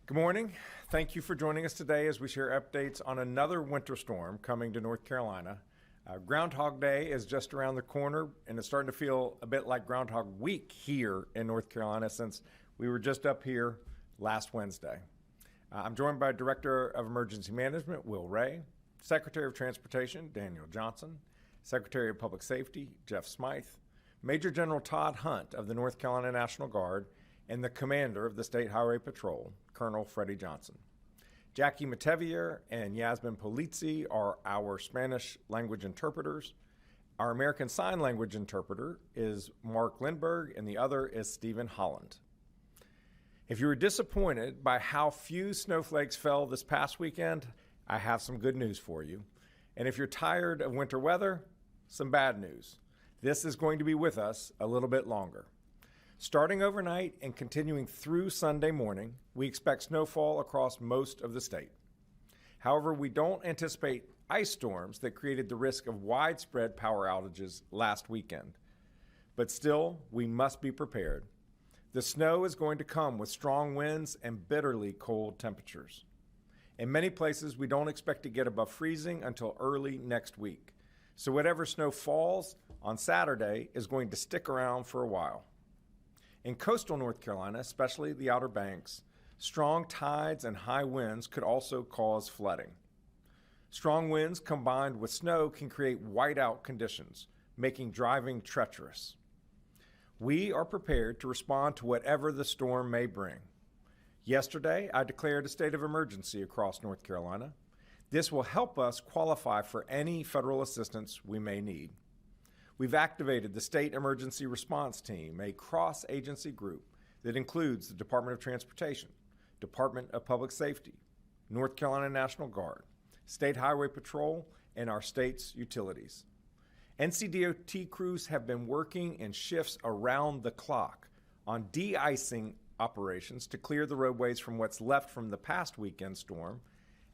Good morning. Thank you for joining us today as we share updates on another winter storm coming to North Carolina. Groundhog Day is just around the corner, and it's starting to feel a bit like Groundhog Week here in North Carolina since we were just up here last Wednesday. I'm joined by Director of Emergency Management, Will Ray, Secretary of Transportation, Daniel Johnson, Secretary of Public Safety, Jeff Smythe, Major General Todd Hunt of the North Carolina National Guard, and the Commander of the State Highway Patrol, Colonel Freddie Johnson. Jackie Matevier and Yasmin Polizzi are our Spanish language interpreters. Our American Sign Language interpreter is Mark Lindberg, and the other is Stephen Holland. If you were disappointed by how few snowflakes fell this past weekend, I have some good news for you. And if you're tired of winter weather, some bad news. This is going to be with us a little bit longer. Starting overnight and continuing through Sunday morning, we expect snowfall across most of the state. However, we don't anticipate ice storms that created the risk of widespread power outages last weekend. But still, we must be prepared. The snow is going to come with strong winds and bitterly cold temperatures. In many places, we don't expect to get above freezing until early next week. So whatever snow falls on Saturday is going to stick around for a while. In coastal North Carolina, especially the Outer Banks, strong tides and high winds could also cause flooding. Strong winds combined with snow can create whiteout conditions, making driving treacherous. We are prepared to respond to whatever the storm may bring. Yesterday, I declared a state of emergency across North Carolina. This will help us qualify for any federal assistance we may need. We've activated the State Emergency Response Team, a cross-agency group that includes the Department of Transportation, Department of Public Safety, North Carolina National Guard, State Highway Patrol, and our state's utilities. NCDOT crews have been working in shifts around the clock on de-icing operations to clear the roadways from what's left from the past weekend storm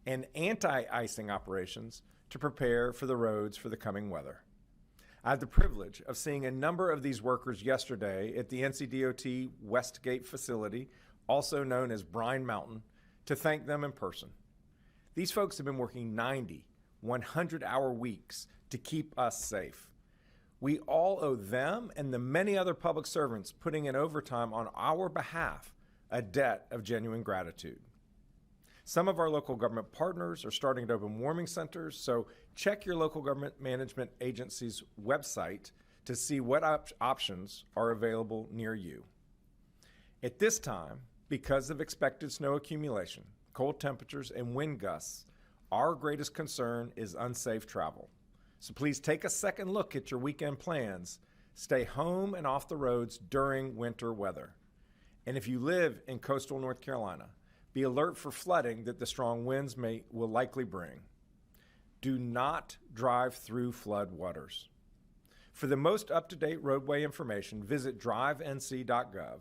and anti-icing operations to prepare for the roads for the coming weather. I had the privilege of seeing a number of these workers yesterday at the NCDOT Westgate facility, also known as Brine Mountain, to thank them in person. These folks have been working 90, 100-hour weeks to keep us safe. We all owe them and the many other public servants putting in overtime on our behalf a debt of genuine gratitude. Some of our local government partners are starting to open warming centers, so check your local government management agency's website to see what options are available near you. At this time, because of expected snow accumulation, cold temperatures, and wind gusts, our greatest concern is unsafe travel. So please take a second look at your weekend plans. Stay home and off the roads during winter weather. And if you live in coastal North Carolina, be alert for flooding that the strong winds will likely bring. Do not drive through flood waters. For the most up-to-date roadway information, visit drivenc.gov.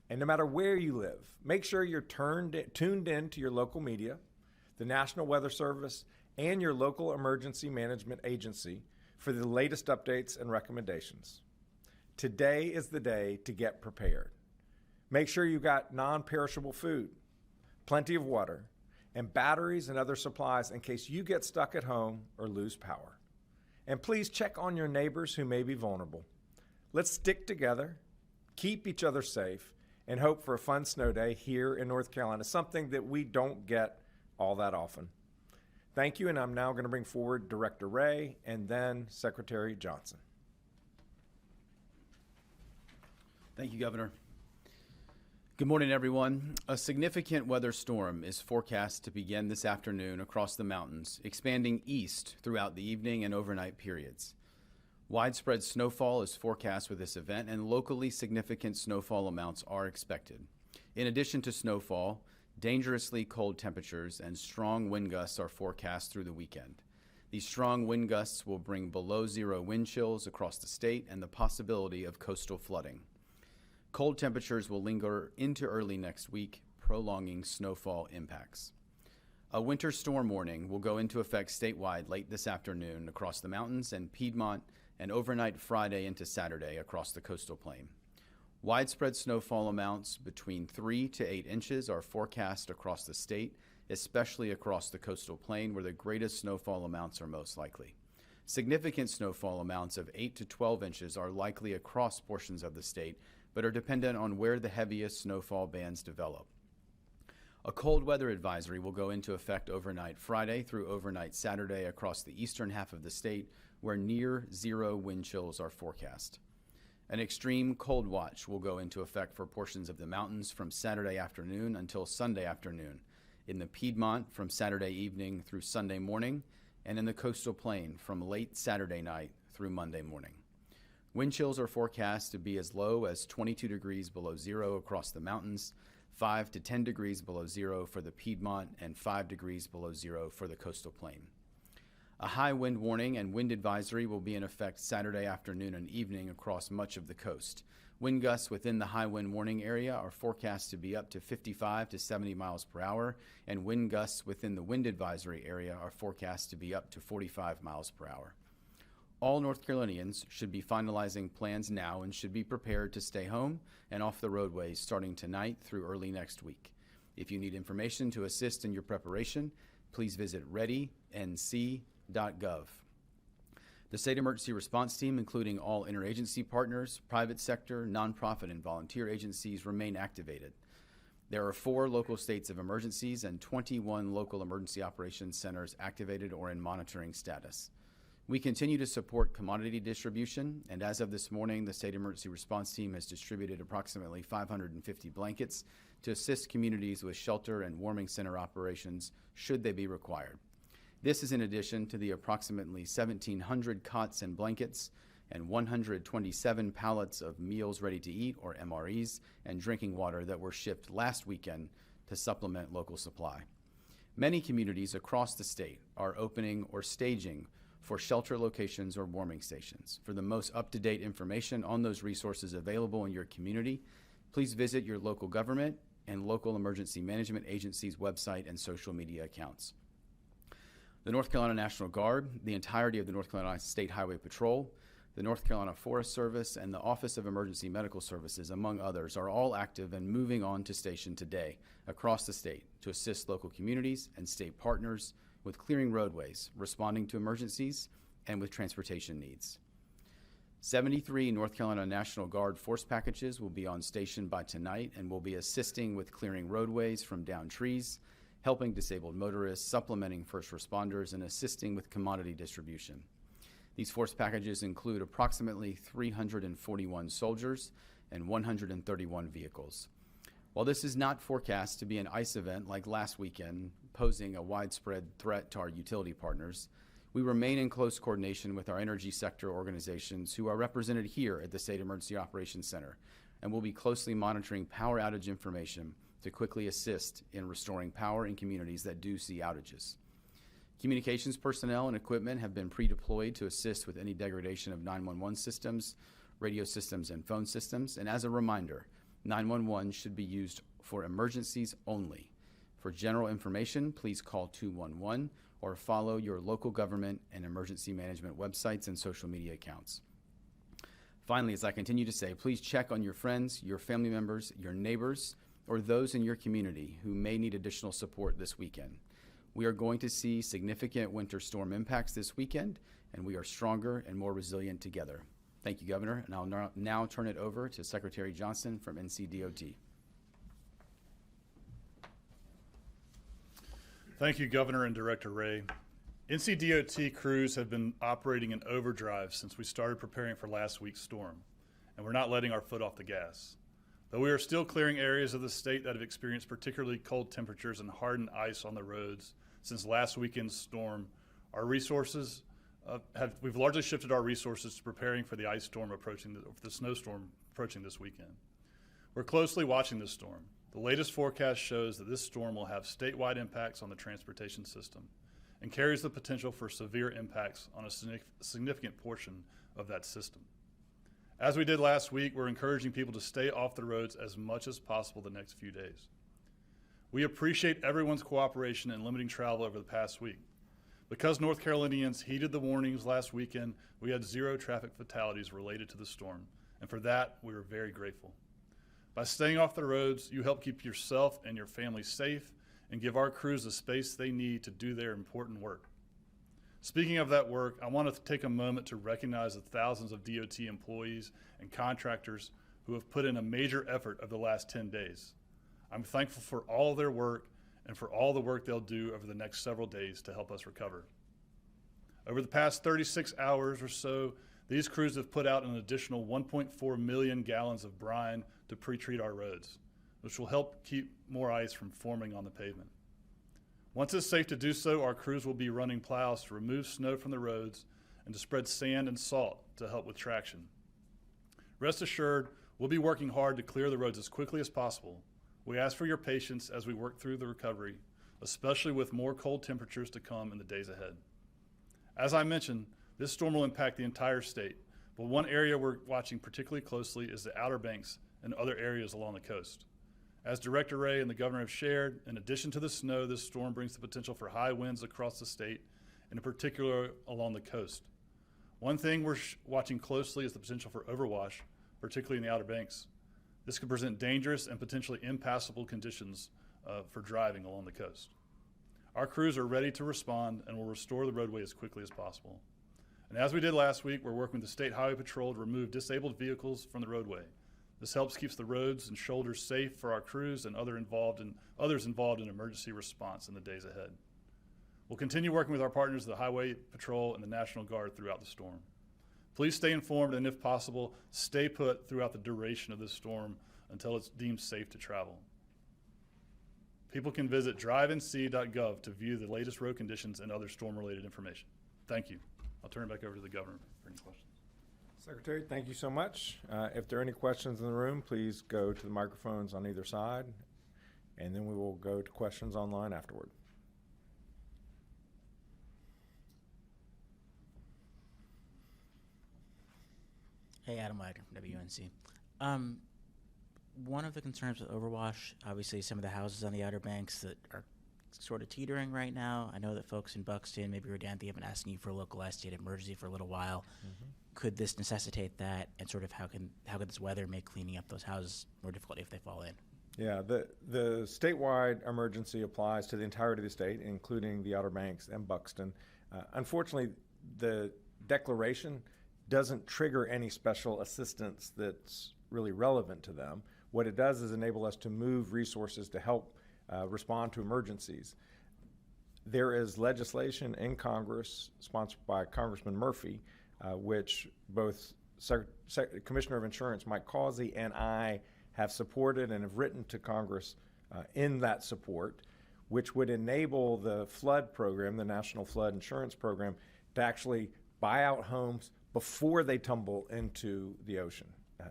And no matter where you live, make sure you're tuned in to your local media, the National Weather Service, and your local emergency management agency for the latest updates and recommendations. Today is the day to get prepared. Make sure you got non-perishable food, plenty of water, and batteries and other supplies in case you get stuck at home or lose power. And please check on your neighbors who may be vulnerable. Let's stick together, keep each other safe, and hope for a fun snow day here in North Carolina, something that we don't get all that often. Thank you, and I'm now going to bring forward Director Ray and then Secretary Johnson. Thank you, Governor. Good morning, everyone. A significant weather storm is forecast to begin this afternoon across the mountains, expanding east throughout the evening and overnight periods. Widespread snowfall is forecast with this event, and locally significant snowfall amounts are expected. In addition to snowfall, dangerously cold temperatures and strong wind gusts are forecast through the weekend. These strong wind gusts will bring below zero wind chills across the state and the possibility of coastal flooding. Cold temperatures will linger into early next week, prolonging snowfall impacts. A winter storm warning will go into effect statewide late this afternoon across the mountains and Piedmont, and overnight Friday into Saturday across the coastal plain. Widespread snowfall amounts between 3 to 8 inches are forecast across the state, especially across the coastal plain where the greatest snowfall amounts are most likely. Significant snowfall amounts of 8 to 12 inches are likely across portions of the state, but are dependent on where the heaviest snowfall bands develop. A cold weather advisory will go into effect overnight Friday through overnight Saturday across the eastern half of the state, where near zero wind chills are forecast. An extreme cold watch will go into effect for portions of the mountains from Saturday afternoon until Sunday afternoon, in the Piedmont from Saturday evening through Sunday morning, and in the coastal plain from late Saturday night through Monday morning. Wind chills are forecast to be as low as 22 degrees below zero across the mountains, 5 to 10 degrees below zero for the Piedmont, and 5 degrees below zero for the coastal plain. A high wind warning and wind advisory will be in effect Saturday afternoon and evening across much of the coast. Wind gusts within the high wind warning area are forecast to be up to 55 to 70 miles per hour, and wind gusts within the wind advisory area are forecast to be up to 45 miles per hour. All North Carolinians should be finalizing plans now and should be prepared to stay home and off the roadways starting tonight through early next week. If you need information to assist in your preparation, please visit readync.gov. The State Emergency Response Team, including all interagency partners, private sector, nonprofit, and volunteer agencies, remain activated. There are 4 local states of emergencies and 21 local emergency operations centers activated or in monitoring status. We continue to support commodity distribution, and as of this morning, the State Emergency Response Team has distributed approximately 550 blankets to assist communities with shelter and warming center operations should they be required. This is in addition to the approximately 1,700 cots and blankets and 127 pallets of meals ready to eat, or MREs, and drinking water that were shipped last weekend to supplement local supply. Many communities across the state are opening or staging for shelter locations or warming stations. For the most up-to-date information on those resources available in your community, please visit your local government and local emergency management agency's website and social media accounts. The North Carolina National Guard, the entirety of the North Carolina State Highway Patrol, the North Carolina Forest Service, and the Office of Emergency Medical Services, among others, are all active and moving on to station today across the state to assist local communities and state partners with clearing roadways, responding to emergencies, and with transportation needs. 73 North Carolina National Guard force packages will be on station by tonight and will be assisting with clearing roadways from downed trees, helping disabled motorists, supplementing first responders, and assisting with commodity distribution. These force packages include approximately 341 soldiers and 131 vehicles. While this is not forecast to be an ice event like last weekend, posing a widespread threat to our utility partners, we remain in close coordination with our energy sector organizations who are represented here at the State Emergency Operations Center, and will be closely monitoring power outage information to quickly assist in restoring power in communities that do see outages. Communications personnel and equipment have been pre-deployed to assist with any degradation of 911 systems, radio systems, and phone systems. And as a reminder, 911 should be used for emergencies only. For general information, please call 211 or follow your local government and emergency management websites and social media accounts. Finally, as I continue to say, please check on your friends, your family members, your neighbors, or those in your community who may need additional support this weekend. We are going to see significant winter storm impacts this weekend, and we are stronger and more resilient together. Thank you, Governor, and I'll now turn it over to Secretary Johnson from NCDOT. Thank you, Governor and Director Ray. NCDOT crews have been operating in overdrive since we started preparing for last week's storm, and we're not letting our foot off the gas. Though we are still clearing areas of the state that have experienced particularly cold temperatures and hardened ice on the roads since last weekend's storm, our resources we've largely shifted our resources to preparing for the the snowstorm approaching this weekend. We're closely watching this storm. The latest forecast shows that this storm will have statewide impacts on the transportation system and carries the potential for severe impacts on a significant portion of that system. As we did last week, we're encouraging people to stay off the roads as much as possible the next few days. We appreciate everyone's cooperation in limiting travel over the past week. Because North Carolinians heeded the warnings last weekend, we had 0 traffic fatalities related to the storm, and for that, we were very grateful. By staying off the roads, you help keep yourself and your family safe and give our crews the space they need to do their important work. Speaking of that work, I want to take a moment to recognize the thousands of DOT employees and contractors who have put in a major effort over the last 10 days. I'm thankful for all of their work and for all the work they'll do over the next several days to help us recover. Over the past 36 hours or so, these crews have put out an additional 1.4 million gallons of brine to pre-treat our roads, which will help keep more ice from forming on the pavement. Once it's safe to do so, our crews will be running plows to remove snow from the roads and to spread sand and salt to help with traction. Rest assured, we'll be working hard to clear the roads as quickly as possible. We ask for your patience as we work through the recovery, especially with more cold temperatures to come in the days ahead. As I mentioned, this storm will impact the entire state, but one area we're watching particularly closely is the Outer Banks and other areas along the coast. As Director Ray and the Governor have shared, in addition to the snow, this storm brings the potential for high winds across the state, and in particular along the coast. One thing we're watching closely is the potential for overwash, particularly in the Outer Banks. This could present dangerous and potentially impassable conditions for driving along the coast. Our crews are ready to respond and will restore the roadway as quickly as possible. And as we did last week, we're working with the State Highway Patrol to remove disabled vehicles from the roadway. This helps keep the roads and shoulders safe for our crews and others involved in emergency response in the days ahead. We'll continue working with our partners, the Highway Patrol and the National Guard, throughout the storm. Please stay informed and, if possible, stay put throughout the duration of this storm until it's deemed safe to travel. People can visit drivenc.gov to view the latest road conditions and other storm-related information. Thank you. I'll turn it back over to the Governor for any questions. Secretary, thank you so much. If there are any questions in the room, please go to the microphones on either side, and then we will go to questions online afterward. Hey, Adam Wagner from WNC. One of the concerns with overwash, obviously some of the houses on the Outer Banks that are sort of teetering right now. I know that folks in Buxton, maybe Rodanthe, have been asking you for a localized state of emergency for a little while. Mm-hmm. Could this necessitate that, and sort of how could this weather make cleaning up those houses more difficult if they fall in? Yeah, the statewide emergency applies to the entirety of the state, including the Outer Banks and Buxton. Unfortunately, the declaration doesn't trigger any special assistance that's really relevant to them. What it does is enable us to move resources to help respond to emergencies. There is legislation in Congress sponsored by Congressman Murphy, which both Commissioner of Insurance Mike Causey and I have supported and have written to Congress in that support, which would enable the flood program, the National Flood Insurance Program, to actually buy out homes before they tumble into the ocean.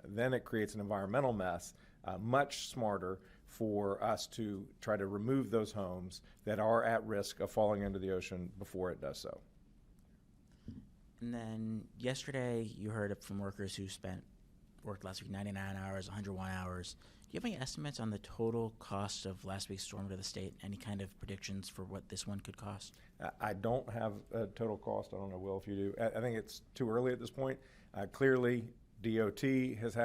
Then it creates an environmental mess, much smarter for us to try to remove those homes that are at risk of falling into the ocean before it does so. And then yesterday you heard from workers who worked last week 99 hours, 101 hours. Do you have any estimates on the total cost of last week's storm to the state? Any kind of predictions for what this one could cost? I don't have a total cost. I don't know, Will, if you do. I think it's too early at this point. Clearly, DOT has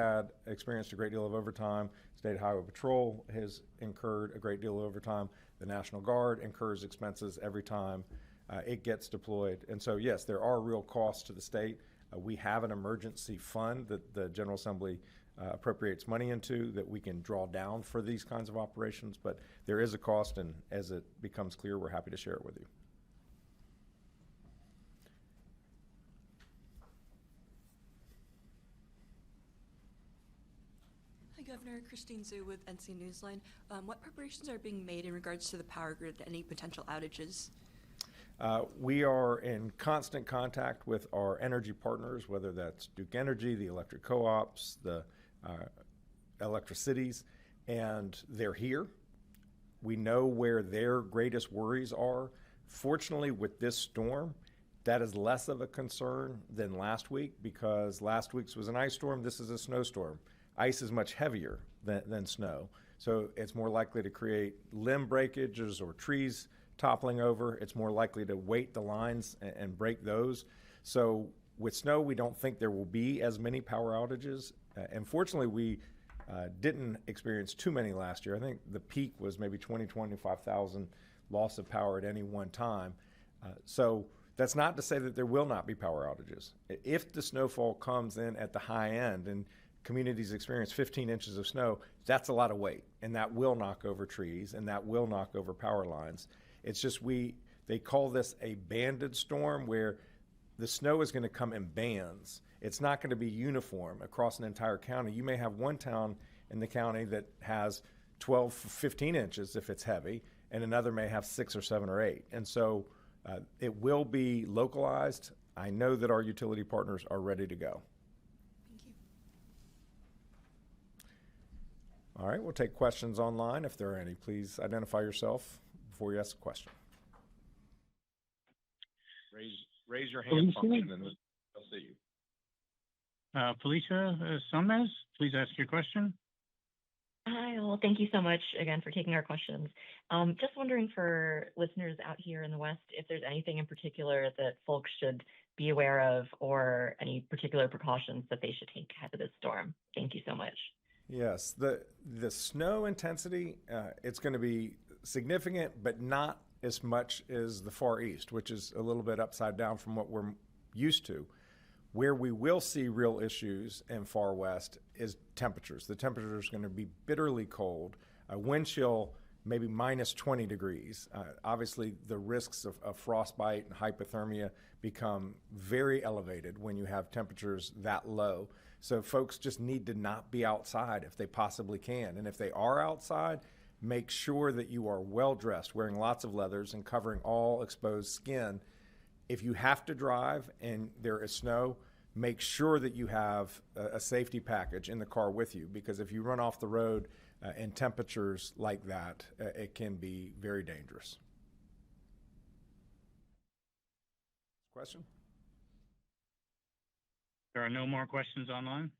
experienced a great deal of overtime. State Highway Patrol has incurred a great deal of overtime. The National Guard incurs expenses every time it gets deployed. And so, yes, there are real costs to the state. We have an emergency fund that the General Assembly appropriates money into that we can draw down for these kinds of operations, but there is a cost, and as it becomes clear, we're happy to share it with you. Hi, Governor. Christine Zhu with NC Newsline. What preparations are being made in regards to the power grid and any potential outages? We are in constant contact with our energy partners, whether that's Duke Energy, the electric co-ops, the electricities, and they're here. We know where their greatest worries are. Fortunately, with this storm, that is less of a concern than last week, because last week's was an ice storm. This is a snowstorm. Ice is much heavier than snow, so it's more likely to create limb breakages or trees toppling over. It's more likely to weight the lines and break those. So with snow, we don't think there will be as many power outages. And fortunately, we Didn't experience too many last year. I think the peak was maybe 25,000 loss of power at any one time. So that's not to say that there will not be power outages. If the snowfall comes in at the high end and communities experience 15 inches of snow, that's a lot of weight, and that will knock over trees and that will knock over power lines. It's just they call this a banded storm, where the snow is going to come in bands. It's not going to be uniform across an entire county. You may have one town in the county that has 12, 15 inches if it's heavy, and another may have 6 or 7 or 8. And so it will be localized. I know that our utility partners are ready to go. Thank you. All right, we'll take questions online if there are any. Please identify yourself before you ask a question. Raise your hand function and they'll see you. Felicia Somez, please ask your question. Hi, well, thank you so much again for taking our questions. Just wondering for listeners out here in the West, if there's anything in particular that folks should be aware of, or any particular precautions that they should take ahead of this storm. Thank you so much. Yes, the snow intensity, it's going to be significant, but not as much as the Far East, which is a little bit upside down from what we're used to. Where we will see real issues in Far West is temperatures. The temperature is going to be bitterly cold. Wind chill maybe minus 20 degrees. Obviously, the risks of frostbite and hypothermia become very elevated when you have temperatures that low. So folks just need to not be outside if they possibly can. And if they are outside, make sure that you are well dressed, wearing lots of leathers and covering all exposed skin. If you have to drive and there is snow, make sure that you have a safety package in the car with you, because if you run off the road in temperatures like that, it can be very dangerous. Question? There are no more questions online.